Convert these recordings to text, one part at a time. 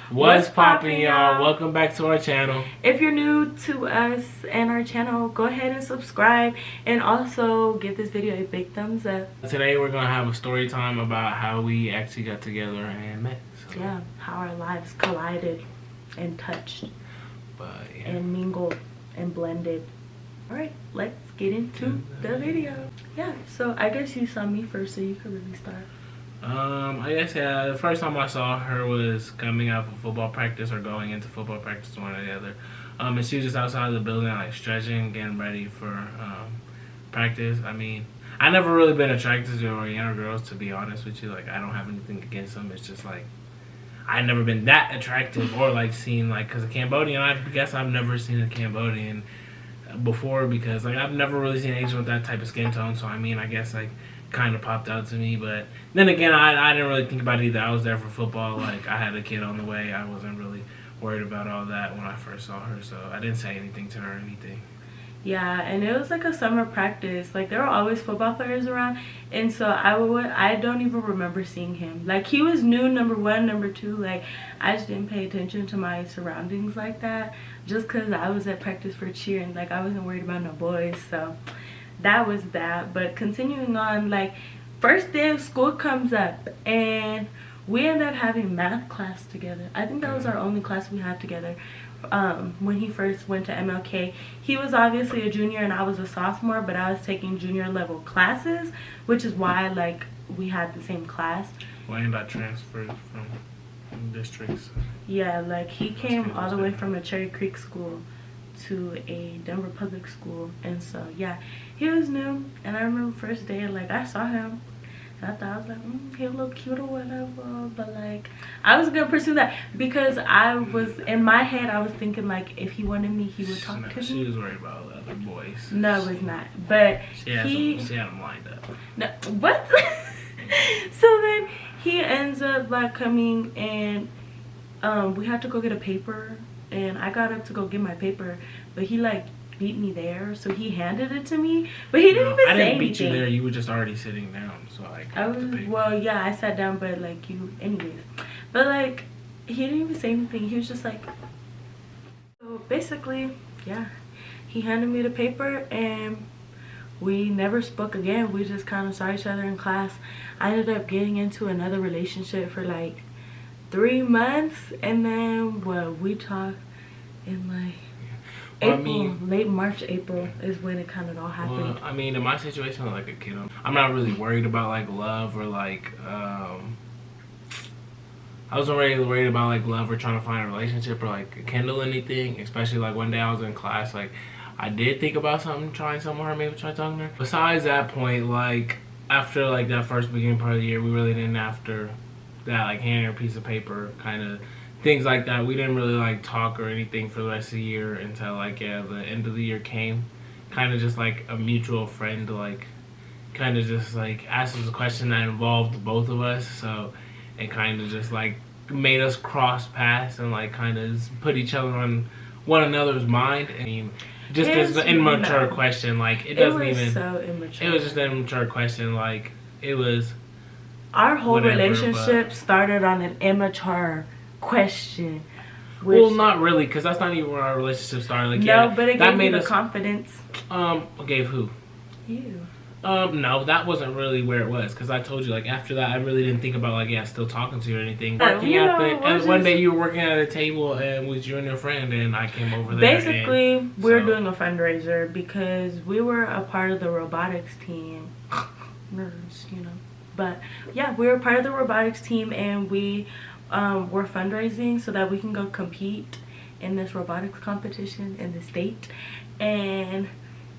What's poppin', y'all? Welcome back to our channel. If you're new to us and our channel, go ahead and subscribe and also give this video a big thumbs up. Today we're gonna have a story time about how we actually got together and met. So. Yeah, how our lives collided and touched and mingled and blended. Alright, let's get into the video. Yeah, so I guess you saw me first, so you could really start. I guess the first time I saw her was coming out of football practice or going into football practice, one or the other. And she was just outside of the building, like stretching, getting ready for practice. I mean, I never really been attracted to Oriental girls, to be honest with you. Like, I don't have anything against them. It's just like I've never been that attractive or like seen like, because a Cambodian, I guess I've never seen a Cambodian before, because like I've never really seen Asian with that type of skin tone. So I mean, I guess like kind of popped out to me. But then again, I didn't really think about it either. I was there for football. Like, I had a kid on the way. I wasn't really worried about all that when I first saw her, so I didn't say anything to her or anything. Yeah, and it was like a summer practice. Like, there were always football players around, and so I don't even remember seeing him. Like, he was new, number one, number two. Like, I just didn't pay attention to my surroundings like that, just because I was at practice for cheer, and like I wasn't worried about no boys. So that was that. But continuing on, like, first day of school comes up and we end up having math class together. I think that was our only class we had together. When he first went to MLK, he was obviously a junior and I was a sophomore, but I was taking junior level classes, which is why like we had the same class. Well, and I transferred from districts. Yeah, like he came all the way from a Cherry Creek school to a Denver public school, and so yeah, he was new. And I remember first day, like I saw him and I thought, I was like, he look cute or whatever, but like I was gonna pursue that because I was in my head, I was thinking like if he wanted me, he would talk to me. She was worried about other boys. No, it was not, but she had them lined up. No, what? So then he ends up like coming, and we had to go get a paper, and I got up to go get my paper, but he like beat me there, so he handed it to me, but he didn't even say anything. I didn't beat you there, you were just already sitting down, so I was, well, yeah, I sat down, but like you, anyways. But like, he didn't even say anything, he was just like, so basically, yeah, he handed me the paper, and we never spoke again. We just kind of saw each other in class. I ended up getting into another relationship for like 3 months, and then we talked in like April, late March, April is when it kind of all happened. Well, I mean, in my situation, like a kid, I'm not really worried about like love or like I wasn't really worried about like love or trying to find a relationship or like kindle anything. Especially like one day I was in class, like I did think about trying something with her, maybe try talking to her. Besides that point, like after like that first beginning part of the year, we really didn't, after that, like handing her a piece of paper, kind of things like that, we didn't really like talk or anything for the rest of the year until like, yeah, the end of the year came. Kind of just like a mutual friend, like kind of just like asked us a question that involved both of us, so it kind of just like made us cross paths and like kind of put each other on one another's mind. I mean, just as an immature question, like it doesn't even. So immature. It was just an immature question, like it was. Our whole relationship started on an immature question. Well, not really, because that's not even where our relationship started. Like, no, but it gave me the confidence. Gave who? You. No, that wasn't really where it was, because I told you, like, after that, I really didn't think about, like, yeah, still talking to you or anything. One day you were working at a table, and was you and your friend, and I came over there. Basically, we were doing a fundraiser, because we were a part of the robotics team. Nerds, you know. But, yeah, we were part of the robotics team, and we were fundraising so that we can go compete in this robotics competition in the state. And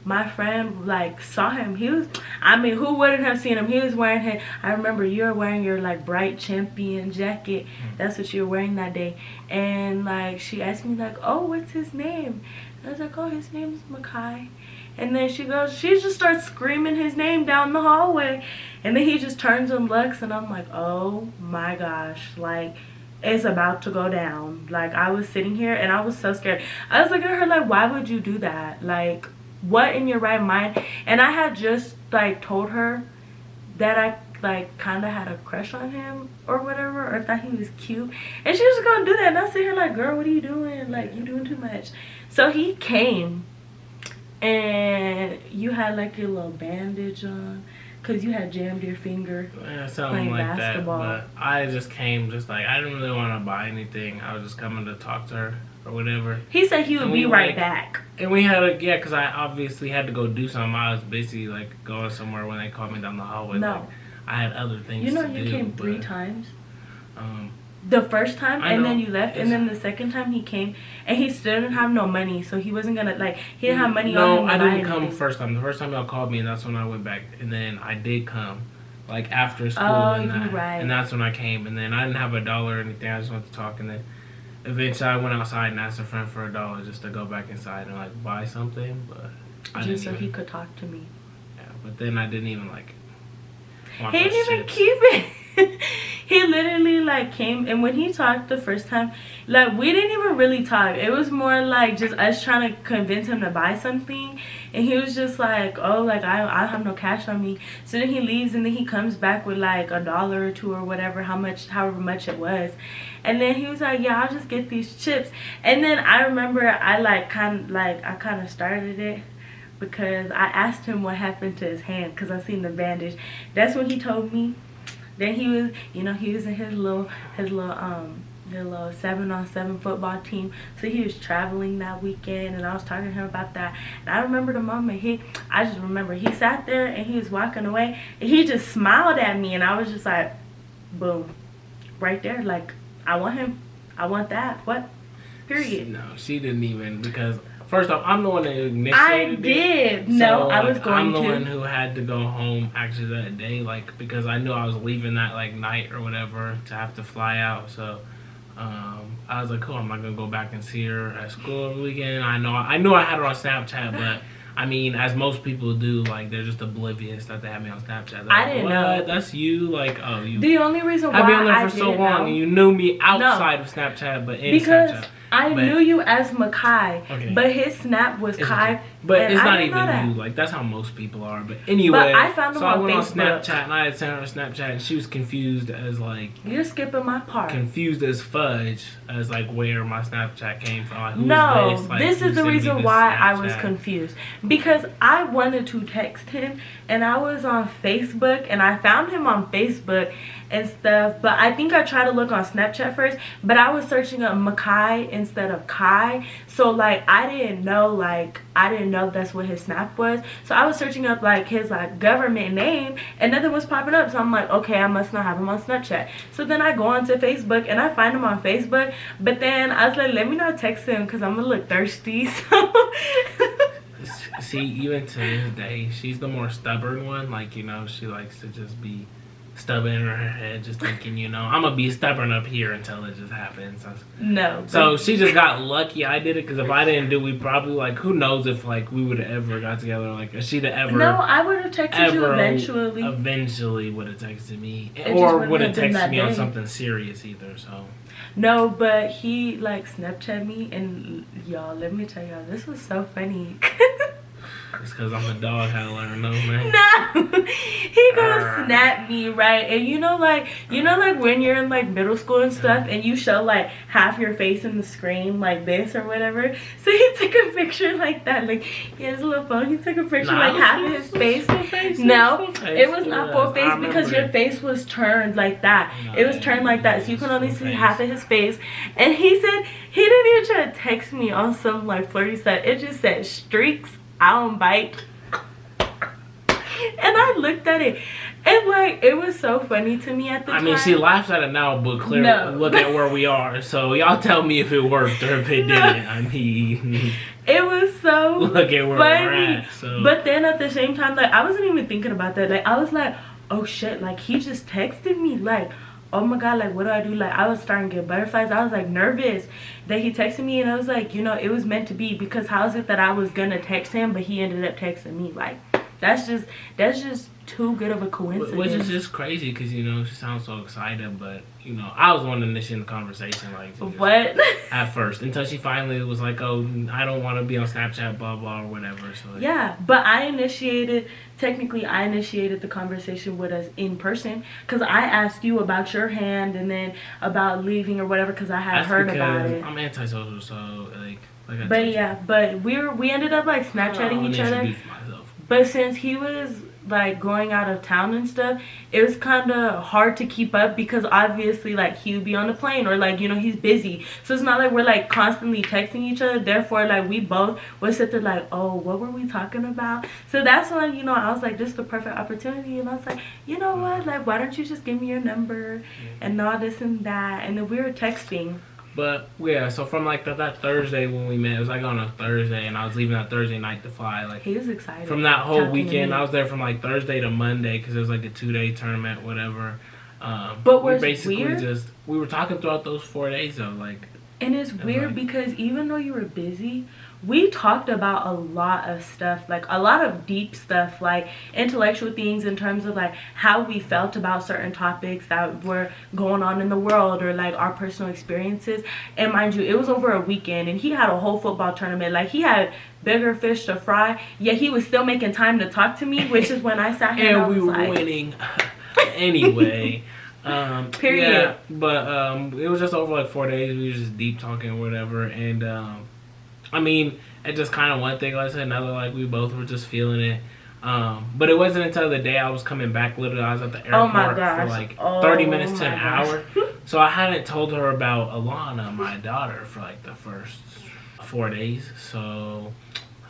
my friend like saw him. He was, I mean, who wouldn't have seen him? He was wearing his, I remember you were wearing your like bright champion jacket. That's what you were wearing that day. And like she asked me like, oh, what's his name? And I was like, oh, his name's Makai. And then she just starts screaming his name down the hallway. And then he just turns and looks, and I'm like, oh my gosh, like it's about to go down. Like I was sitting here and I was so scared. I was looking at her like, why would you do that? Like, what in your right mind? And I had just like told her that like kind of had a crush on him or whatever, or thought he was cute, and she was gonna do that, and I sit here like, girl, what are you doing? Like, you doing too much. So he came, and you had like your little bandage on because you had jammed your finger something playing like basketball. that. But I just came, just like, I didn't really want to buy anything. I was just coming to talk to her or whatever. He said he would be right back. And we had a, yeah, because I obviously had to go do something. I was basically like going somewhere when they called me down the hallway. No. Like, I had other things You know, to you do, came but, 3 times. The first time, and then you left, and then the second time he came, and he still didn't have no money, so he wasn't gonna, like, he didn't have money on him. No, I didn't come first time. The first time y'all called me, and that's when I went back, and then I did come, like, after school, and that's when I came, and then I didn't have $1 or anything. I just wanted to talk, and then eventually I went outside and asked a friend for $1 just to go back inside and like buy something, but I just so he could talk to me. Yeah, but then I didn't even like. He didn't even keep it. He literally like came, and when he talked the first time, like, we didn't even really talk. It was more like just us trying to convince him to buy something, and he was just like, oh, like, I have no cash on me. So then he leaves, and then he comes back with like $1 or $2 or whatever, however much it was, and then he was like, yeah, I'll just get these chips. And then I remember I kind of started it, because I asked him what happened to his hand, because I seen the bandage. That's when he told me. Then he was, you know, he was in his little 7-on-7 football team. So he was traveling that weekend, and I was talking to him about that. And I remember the moment I just remember he sat there and he was walking away, and he just smiled at me, and I was just like, boom, right there. Like, I want him. I want that. What? Period. No, she didn't even, because first off, I'm the one that initiated I did. it. No, so, I was going I'm the to. one who had to go home actually that day, like, because I knew I was leaving that like night or whatever to have to fly out. So I was like, cool, I'm not gonna go back and see her at school over the weekend. I knew I had her on Snapchat, but I mean, as most people do, like, they're just oblivious that they have me on Snapchat. They're I like, didn't know. That's you? Like, oh, you. The only reason why I've been on there I for so long, and you knew me outside of Snapchat, but in Snapchat. I knew you as Makai, okay. But his snap was Kai. But it's not even you. Like, that's how most people are. But anyway, but I found him on went Facebook. on Snapchat, and I had sent her a Snapchat, and she was confused as, like... You're skipping my part. Confused as fudge as, like, where my Snapchat came from. Like, who no, is this? Like, this is the reason why Snapchat? I was confused. Because I wanted to text him, and I was on Facebook, and I found him on Facebook and stuff, but I think I tried to look on Snapchat first, but I was searching up Makai instead of Kai, so like I didn't know that's what his snap was. So I was searching up like his like government name, and nothing was popping up. So I'm like, okay, I must not have him on Snapchat. So then I go onto Facebook and I find him on Facebook, but then I was like, let me not text him because I'm gonna look thirsty. So see, even to this day, she's the more stubborn one. Like, you know, she likes to just be stubborn in her head, just thinking, you know, I'm gonna be stubborn up here until it just happens. No. So she just got lucky I did it, because if I didn't do, we probably, like, who knows if, like, we would have ever got together, like, if she'd have ever... No, I would have texted you eventually. Eventually would have texted me. Or would have texted me on something serious either, so... No, but he, like, Snapchat me, and y'all, let me tell y'all, this was so funny. It's because I'm a dog, how to let her know, man. No, he gonna snap me, right? And you know like when you're in like middle school and stuff, and you show like half your face in the screen like this or whatever. So he took a picture like that, like he has a little phone. He took a picture like half of his face. No, it was not full face because your face was turned like that. It was turned like that, so you can only see half of his face. And he said he didn't even try to text me on some like flirty stuff. It just said streaks. I don't bite. And I looked at it, and like it was so funny to me at the time. I mean, she laughs at it now, but clearly look at where we are. So y'all tell me if it worked or if it didn't. I mean, it was so look at where funny. we're at. So. But then at the same time, like I wasn't even thinking about that. Like I was like, oh shit, like he just texted me, like, oh my god, like what do I do? Like I was starting to get butterflies. I was like nervous that he texted me, and I was like, you know, it was meant to be, because how is it that I was gonna text him but he ended up texting me? Like that's just too good of a coincidence. Which is just crazy because, you know, she sounds so excited, but, you know, I was the one initiating the conversation, like, what? At first, until she finally was like, oh, I don't want to be on Snapchat, blah, blah, or whatever. So, like, yeah, but technically I initiated the conversation with us in person because I asked you about your hand and then about leaving or whatever because I had heard about it. I'm antisocial, so, like but yeah, but we ended up like Snapchatting each other. But since he was like going out of town and stuff, it was kind of hard to keep up because obviously like he would be on the plane or like, you know, he's busy. So it's not like we're like constantly texting each other. Therefore, like we both would sit there like, oh, what were we talking about? So that's when, you know, I was like, this is the perfect opportunity. And I was like, you know what, like, why don't you just give me your number and all this and that. And then we were texting. But yeah, so from like that Thursday when we met, it was like on a Thursday, and I was leaving that Thursday night to fly. Like he was excited. From that whole weekend, I was there from like Thursday to Monday because it was like a 2-day tournament, whatever. But we basically weird? We were talking throughout those 4 days though, like. And it's weird because even though you were busy, we talked about a lot of stuff, like a lot of deep stuff, like intellectual things in terms of like how we felt about certain topics that were going on in the world or like our personal experiences. And mind you, it was over a weekend and he had a whole football tournament. Like he had bigger fish to fry, yet he was still making time to talk to me, which is when I sat here and I was we were like, winning anyway. Period. Yeah, but it was just over like 4 days. We were just deep talking or whatever, and I mean, it just kind of one thing led to another. Like we both were just feeling it. But it wasn't until the day I was coming back. Literally, I was at the airport for like 30 minutes to an hour. So I hadn't told her about Alana, my daughter, for like the first 4 days. So.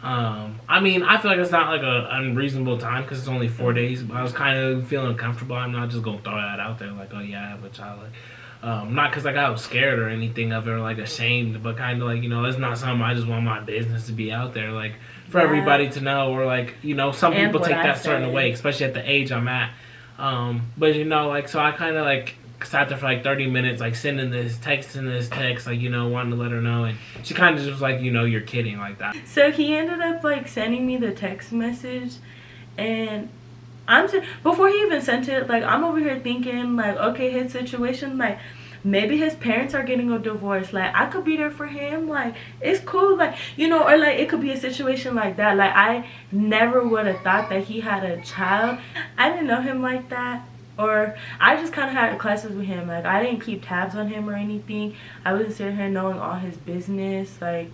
I mean, I feel like it's not like an unreasonable time because it's only 4 days, but I was kind of feeling uncomfortable. I'm not just gonna throw that out there like, oh yeah, I have a child. Like, not because like I was scared or anything of it or like ashamed, but kind of like, you know, it's not something I just want my business to be out there like for everybody to know, or like, you know, some people take that certain way, especially at the age I'm at. But you know, like, so I kind of like sat there for like 30 minutes, like sending this text, like, you know, wanting to let her know, and she kind of just was like, you know, you're kidding, like that. So he ended up like sending me the text message, and before he even sent it, like I'm over here thinking like, okay, his situation, like maybe his parents are getting a divorce, like I could be there for him, like it's cool, like, you know, or like it could be a situation like that. Like I never would have thought that he had a child. I didn't know him like that. Or I just kind of had classes with him. Like, I didn't keep tabs on him or anything. I wasn't sitting here knowing all his business. Like,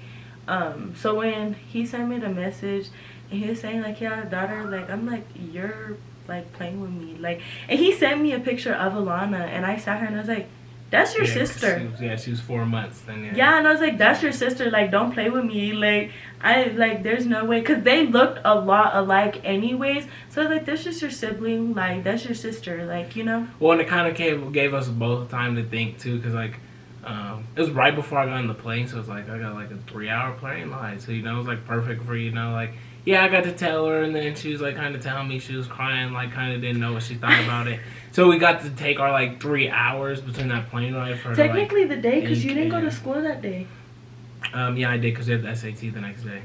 so when he sent me the message and he was saying, like, he had a daughter, like, I'm like, you're, like, playing with me. Like, and he sent me a picture of Alana, and I sat here and I was like, that's your sister. She was 4 months then. Yeah, and I was like, that's your sister. Like, don't play with me. Like, there's no way. Because they looked a lot alike anyways. So, I was like, that's just your sibling. Like, that's your sister. Like, you know? Well, and it kind of gave us both time to think, too. Because, like, it was right before I got on the plane. So, it's like, I got, like, a 3-hour plane ride. So, you know, it was, like, perfect for, you know, like, yeah, I got to tell her, and then she was like kind of telling me she was crying, like kind of didn't know what she thought about it. So we got to take our like 3 hours between that plane ride for technically her, like, the day, because you didn't go to school that day. Yeah, I did, because we had the SAT the next day.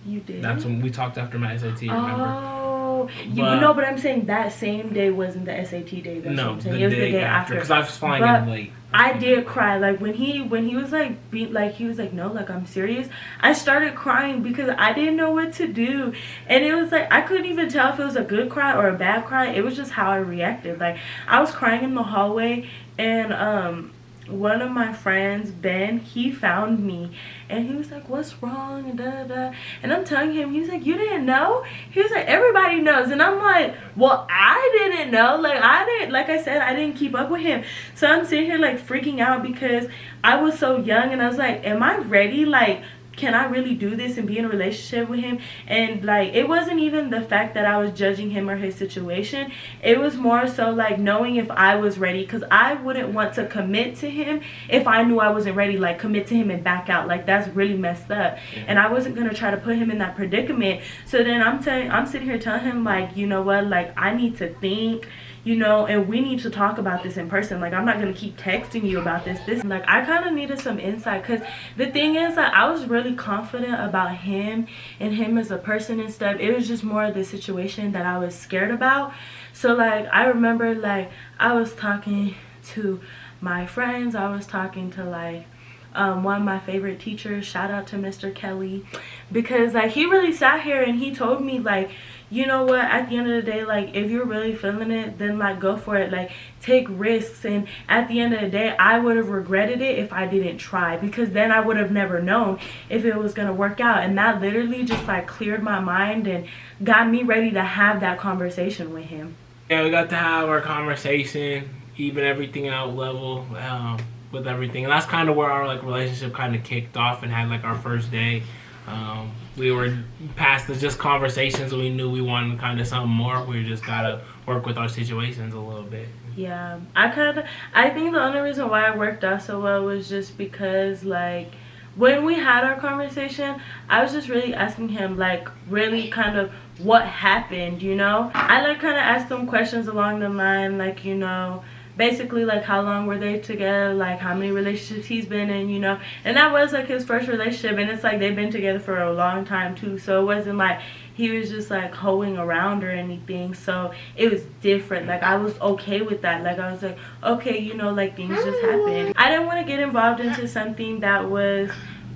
You did? That's when we talked after my SAT, remember? Oh, you know, but I'm saying that same day wasn't the SAT day. That's no, what I'm saying. It was the day after. Because I was flying in late. I did cry. Like when he was like he was like, no, like I'm serious. I started crying because I didn't know what to do, and it was like I couldn't even tell if it was a good cry or a bad cry. It was just how I reacted. Like I was crying in the hallway, and one of my friends, Ben, he found me and he was like, what's wrong, and da da da, and I'm telling him, he was like, you didn't know? He was like, everybody knows. And I'm like, well, I didn't know. Like I said, I didn't keep up with him. So I'm sitting here like freaking out because I was so young, and I was like, am I ready? Like, can I really do this and be in a relationship with him? And like, it wasn't even the fact that I was judging him or his situation. It was more so like knowing if I was ready, because I wouldn't want to commit to him if I knew I wasn't ready. Like commit to him and back out. Like that's really messed up. And I wasn't gonna try to put him in that predicament. So then I'm sitting here telling him like, you know what, like I need to think. you know, and we need to talk about this in person. Like, I'm not gonna keep texting you about this. Like, I kind of needed some insight, because the thing is that I was really confident about him and him as a person and stuff. It was just more of the situation that I was scared about. So like, I remember like I was talking to my friends, I was talking to like one of my favorite teachers, shout out to Mr. Kelly, because like he really sat here and he told me like, you know what, at the end of the day, like if you're really feeling it, then like go for it, like take risks. And at the end of the day, I would have regretted it if I didn't try, because then I would have never known if it was gonna work out. And that literally just like cleared my mind and got me ready to have that conversation with him. Yeah, we got to have our conversation, even everything out level with everything, and that's kind of where our like relationship kind of kicked off and had like our first day. We were past the just conversations, and we knew we wanted kind of something more. We just gotta work with our situations a little bit. Yeah, I think the only reason why it worked out so well was just because like when we had our conversation, I was just really asking him like really kind of what happened, you know. I like kind of asked him questions along the line like, you know, basically like how long were they together, like how many relationships he's been in, you know. And that was like his first relationship, and it's like they've been together for a long time too, so it wasn't like he was just like hoeing around or anything. So it was different. Like I was okay with that. Like I was like, okay, you know, like things just happen. I didn't want to get involved into something that was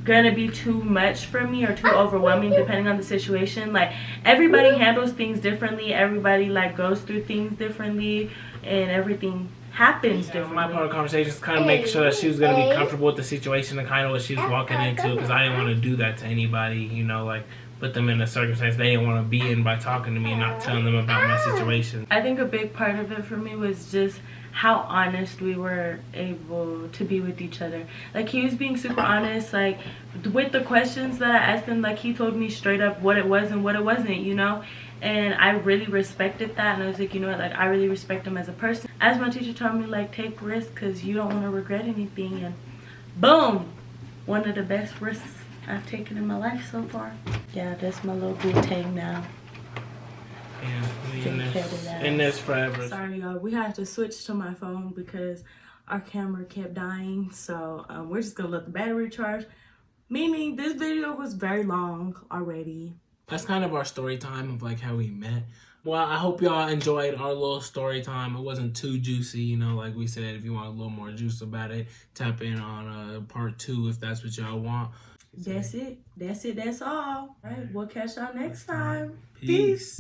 gonna be too much for me or too overwhelming, depending on the situation. Like everybody handles things differently, everybody like goes through things differently, and everything happens differently. My part of the conversation is kind of making sure that she was going to be comfortable with the situation and kind of what she was walking into, because I didn't want to do that to anybody, you know, like put them in a circumstance they didn't want to be in by talking to me and not telling them about my situation. I think a big part of it for me was just how honest we were able to be with each other. Like he was being super honest, like with the questions that I asked him, like he told me straight up what it was and what it wasn't, you know. And I really respected that, and I was like, you know what, like I really respect him as a person. As my teacher told me, like take risks because you don't want to regret anything. And boom, one of the best risks I've taken in my life so far. Yeah, that's my little boo tang now. Yeah, in this forever. Sorry y'all, we had to switch to my phone because our camera kept dying, so we're just gonna let the battery charge, meaning this video was very long already. That's kind of our story time of like how we met. Well, I hope y'all enjoyed our little story time. It wasn't too juicy, you know, like we said, if you want a little more juice about it, tap in on part 2 if that's what y'all want. That's it. That's all. All right, we'll catch y'all next time. Peace.